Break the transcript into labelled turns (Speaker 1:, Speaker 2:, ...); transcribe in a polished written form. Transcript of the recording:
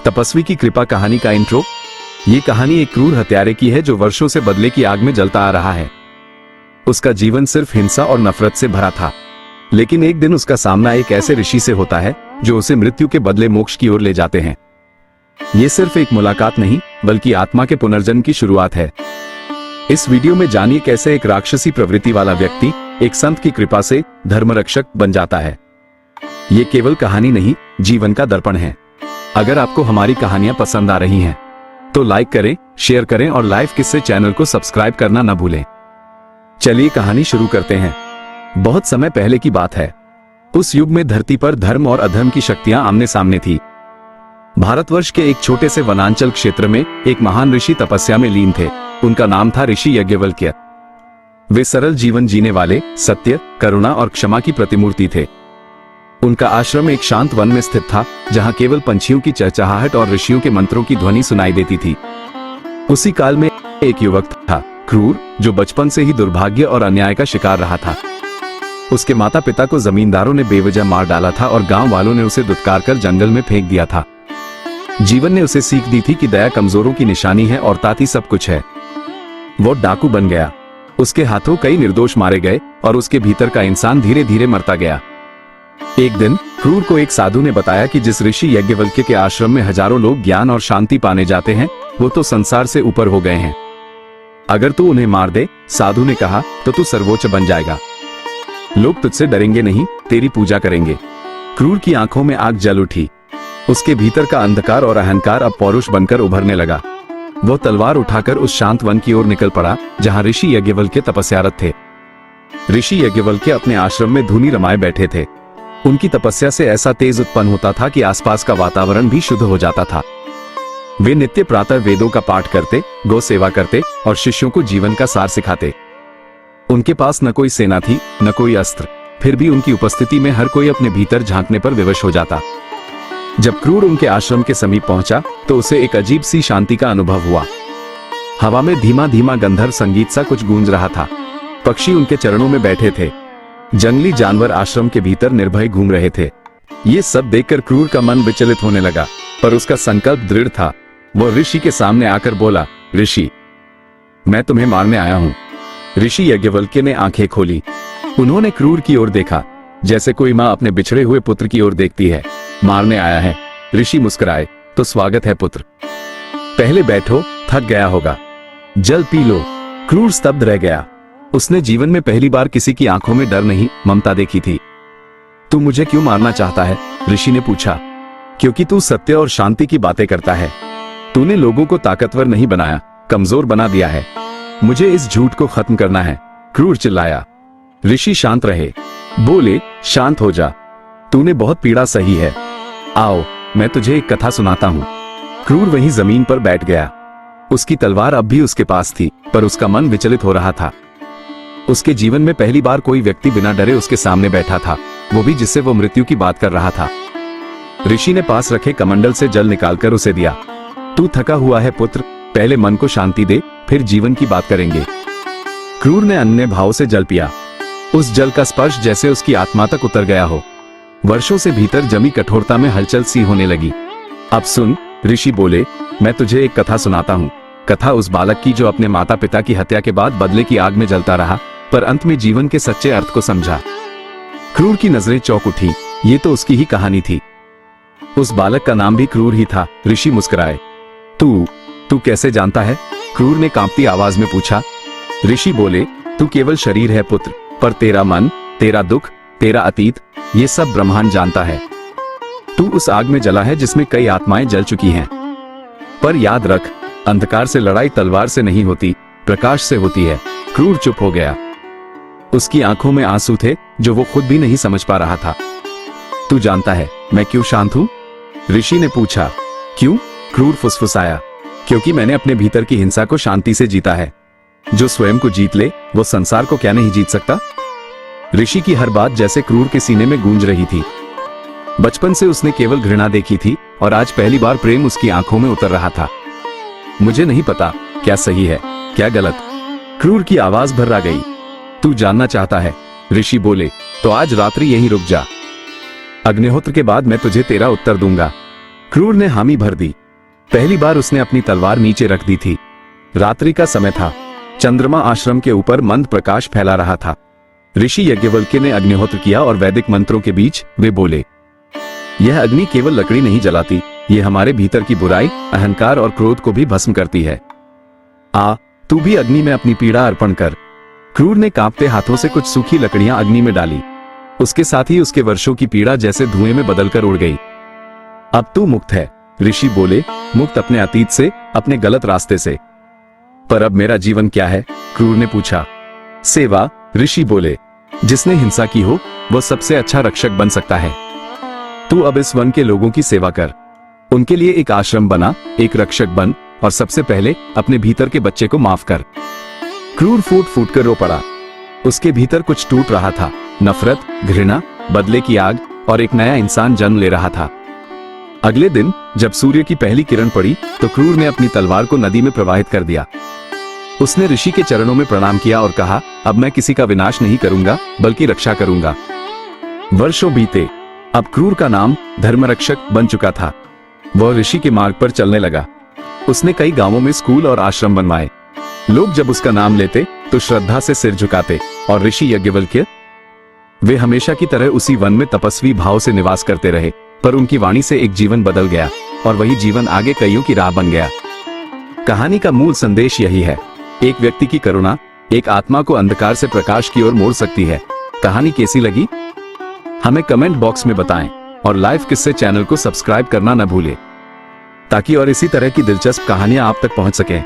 Speaker 1: तपस्वी की कृपा कहानी का इंट्रो। ये कहानी एक क्रूर हत्यारे की है जो वर्षों से बदले की आग में जलता आ रहा है। उसका जीवन सिर्फ हिंसा और नफरत से भरा था, लेकिन एक दिन उसका सामना एक ऐसे ऋषि से होता है जो उसे मृत्यु के बदले मोक्ष की ओर ले जाते हैं। ये सिर्फ एक मुलाकात नहीं, बल्कि आत्मा के पुनर्जन्म की शुरुआत है। इस वीडियो में जानिए कैसे एक राक्षसी प्रवृत्ति वाला व्यक्ति एक संत की कृपा से धर्मरक्षक बन जाता है। ये केवल कहानी नहीं, जीवन का दर्पण है। अगर आपको हमारी कहानियां पसंद आ रही हैं, तो लाइक करें, शेयर करें और लाइव किस्से चैनल को सब्सक्राइब करना न भूलें। चलिए कहानी शुरू करते हैं। बहुत समय पहले की बात है। उस युग में धरती पर धर्म और अधर्म की शक्तियां आमने सामने थी। भारतवर्ष के एक छोटे से वनांचल क्षेत्र में एक महान ऋषि तपस्या में लीन थे। उनका नाम था ऋषि यज्ञवल्क्य। वे सरल जीवन जीने वाले, सत्य, करुणा और क्षमा की प्रतिमूर्ति थे। उनका आश्रम एक शांत वन में स्थित था, जहां केवल पंछियों की चहचहाहट और ऋषियों के मंत्रों की ध्वनि सुनाई देती थी। उसी काल में एक युवक था, क्रूर, जो बचपन से ही दुर्भाग्य और अन्याय का शिकार रहा था। उसके माता पिता को जमींदारों ने बेवजह मार डाला था और गांव वालों ने उसे दुत्कार कर जंगल में फेंक दिया था। जीवन ने उसे सीख दी थी कि दया कमजोरों की निशानी है और ताती सब कुछ है। वो डाकू बन गया। उसके हाथों कई निर्दोष मारे गए और उसके भीतर का इंसान धीरे धीरे मरता गया। एक दिन क्रूर को एक साधु ने बताया कि जिस ऋषि यज्ञवल्क्य के आश्रम में हजारों लोग ज्ञान और शांति पाने जाते हैं, वो तो संसार से ऊपर हो गए हैं। अगर तू उन्हें मार दे, साधु ने कहा, तो तू सर्वोच्च बन जाएगा। लोग तुझसे डरेंगे नहीं, तेरी पूजा करेंगे। क्रूर की आंखों में आग जल उठी। उसके भीतर का अंधकार और अहंकार अब पौरुष बनकर उभरने लगा। वो तलवार उठाकर उस शांत वन की ओर निकल पड़ा, जहां ऋषि यज्ञवल्क्य तपस्यारत थे। ऋषि यज्ञवल्क्य अपने आश्रम में धूनी रमाए बैठे थे। उनकी तपस्या से ऐसा तेज उत्पन्न होता था कि आसपास का वातावरण भी शुद्ध हो जाता था। वे नित्य प्रातः वेदों का पाठ करते, गौ सेवा करते और शिष्यों को जीवन का सार सिखाते। उनके पास न कोई सेना थी, न कोई अस्त्र, फिर भी उनकी उपस्थिति में हर कोई अपने भीतर झांकने पर विवश हो जाता। जब क्रूर उनके आश्रम के समीप पहुंचा, तो उसे एक अजीब सी शांति का अनुभव हुआ। हवा में धीमा धीमा गंधर्व संगीत सा कुछ गूंज रहा था। पक्षी उनके चरणों में बैठे थे। जंगली जानवर आश्रम के भीतर निर्भय घूम रहे थे। ये सब देखकर क्रूर का मन विचलित होने लगा, पर उसका संकल्प दृढ़ था। वो ऋषि के सामने आकर बोला, ऋषि, मैं तुम्हें मारने आया हूं। ऋषि यज्ञवल्क्य ने आंखें खोली। उन्होंने क्रूर की ओर देखा, जैसे कोई मां अपने बिछड़े हुए पुत्र की ओर देखती है। मारने आया है? ऋषि मुस्कुराए, तो स्वागत है पुत्र। पहले बैठो, थक गया होगा। जल पी लो। क्रूर स्तब्ध रह गया। उसने जीवन में पहली बार किसी की आंखों में डर नहीं, ममता देखी थी। तू मुझे क्यों मारना चाहता है? ऋषि ने पूछा। क्योंकि तू सत्य और शांति की बातें करता है। तूने लोगों को ताकतवर नहीं बनाया, कमजोर बना दिया है। मुझे इस झूठ को खत्म करना है। क्रूर चिल्लाया। ऋषि शांत रहे। बोले, शांत हो जा। तूने बहुत पीड़ा सही है। आओ, मैं तुझे एक कथा सुनाता हूँ। क्रूर वहीं जमीन पर बैठ गया। उसकी तलवार अब भी उसके पास थी, पर उसका मन विचलित हो रहा था। उसके जीवन में पहली बार कोई व्यक्ति बिना डरे उसके सामने बैठा था, वो भी जिससे वो मृत्यु की बात कर रहा था। ऋषि ने पास रखे कमंडल से जल निकालकर उसे दिया। तू थका हुआ है पुत्र, पहले मन को शांति दे, फिर जीवन की बात करेंगे। क्रूर ने अन्य भाव से जल पिया। उस जल का स्पर्श जैसे उसकी आत्मा तक उतर गया हो। वर्षों से भीतर जमी कठोरता में हलचल सी होने लगी। अब सुन, ऋषि बोले, मैं तुझे एक कथा सुनाता हूँ। कथा उस बालक की जो अपने माता पिता की हत्या के बाद बदले की आग में जलता रहा, पर अंत में जीवन के सच्चे अर्थ को समझा। क्रूर की नजरें चौंक उठी। ये तो उसकी ही कहानी थी। उस बालक का नाम भी क्रूर ही था। ऋषि मुस्कुराए। तू कैसे जानता है? क्रूर ने कांपती आवाज में पूछा। ऋषि बोले, तू केवल शरीर है पुत्र, पर तेरा मन, तेरा दुख, तेरा अतीत, ये सब ब्रह्मांड जानता है। तू उस आग में जला है जिसमें कई आत्माएं जल चुकी हैं। पर याद रख, अंधकार से लड़ाई तलवार से नहीं होती, प्रकाश से होती है। क्रूर चुप हो गया। उसकी आंखों में आंसू थे जो वो खुद भी नहीं समझ पा रहा था। तू जानता है मैं क्यों शांत हूं? ऋषि ने पूछा। क्यों? क्रूर फुसफुसाया। क्योंकि मैंने अपने भीतर की हिंसा को शांति से जीता है। जो स्वयं को जीत ले, वो संसार को क्या नहीं जीत सकता? ऋषि की हर बात जैसे क्रूर के सीने में गूंज रही थी। बचपन से उसने केवल घृणा देखी थी, और आज पहली बार प्रेम उसकी आंखों में उतर रहा था। मुझे नहीं पता क्या सही है, क्या गलत। क्रूर की आवाज भर्रा गई। तू जानना चाहता है? ऋषि बोले, तो आज रात्रि यहीं रुक जा। अग्निहोत्र के बाद मैं तुझे तेरा उत्तर दूंगा। क्रूर ने हामी भर दी। पहली बार उसने अपनी तलवार नीचे रख दी थी। रात्रि का समय था। चंद्रमा आश्रम के ऊपर मंद प्रकाश फैला रहा था। ऋषि यज्ञवल्क्य ने अग्निहोत्र किया और वैदिक मंत्रों के बीच वे बोले, यह अग्नि केवल लकड़ी नहीं जलाती, ये हमारे भीतर की बुराई, अहंकार और क्रोध को भी भस्म करती है। आ, तू भी अग्नि में अपनी पीड़ा अर्पण कर। क्रूर ने कांपते हाथों से कुछ सूखी लकड़ियां अग्नि में डाली। उसके साथ ही उसके वर्षों की पीड़ा जैसे धुएं में बदलकर उड़ गई। अब तू मुक्त है, ऋषि बोले, मुक्त अपने अतीत से, अपने गलत रास्ते से। पर अब मेरा जीवन क्या है? क्रूर ने पूछा। सेवा, ऋषि बोले, जिसने हिंसा की हो वह सबसे अच्छा रक्षक बन सकता है। तू अब इस वन के लोगों की सेवा कर, उनके लिए एक आश्रम बना, एक रक्षक बन और सबसे पहले अपने भीतर के बच्चे को माफ कर। क्रूर फूट फूट कर रो पड़ा। उसके भीतर कुछ टूट रहा था। नफरत, घृणा, बदले की आग और एक नया इंसान जन्म ले रहा था। अगले दिन जब सूर्य की पहली किरण पड़ी तो क्रूर ने अपनी तलवार को नदी में प्रवाहित कर दिया। उसने ऋषि के चरणों में प्रणाम किया और कहा, अब मैं किसी का विनाश नहीं करूंगा बल्कि रक्षा करूंगा। वर्षों बीते। अब क्रूर का नाम धर्मरक्षक बन चुका था। वह ऋषि के मार्ग पर चलने लगा। उसने कई गांवों में स्कूल और आश्रम बनवाए। लोग जब उसका नाम लेते तो श्रद्धा से सिर झुकाते। और ऋषि यज्ञवल्क्य, वे हमेशा की तरह उसी वन में तपस्वी भाव से निवास करते रहे। पर उनकी वाणी से एक जीवन बदल गया और वही जीवन आगे कईयों की राह बन गया। कहानी का मूल संदेश यही है, एक व्यक्ति की करुणा एक आत्मा को अंधकार से प्रकाश की ओर मोड़ सकती है। कहानी कैसी लगी हमें कमेंट बॉक्स में बताएं और लाइव किस्से चैनल को सब्सक्राइब करना न भूलें ताकि और इसी तरह की दिलचस्प कहानियां आप तक पहुंच सकें।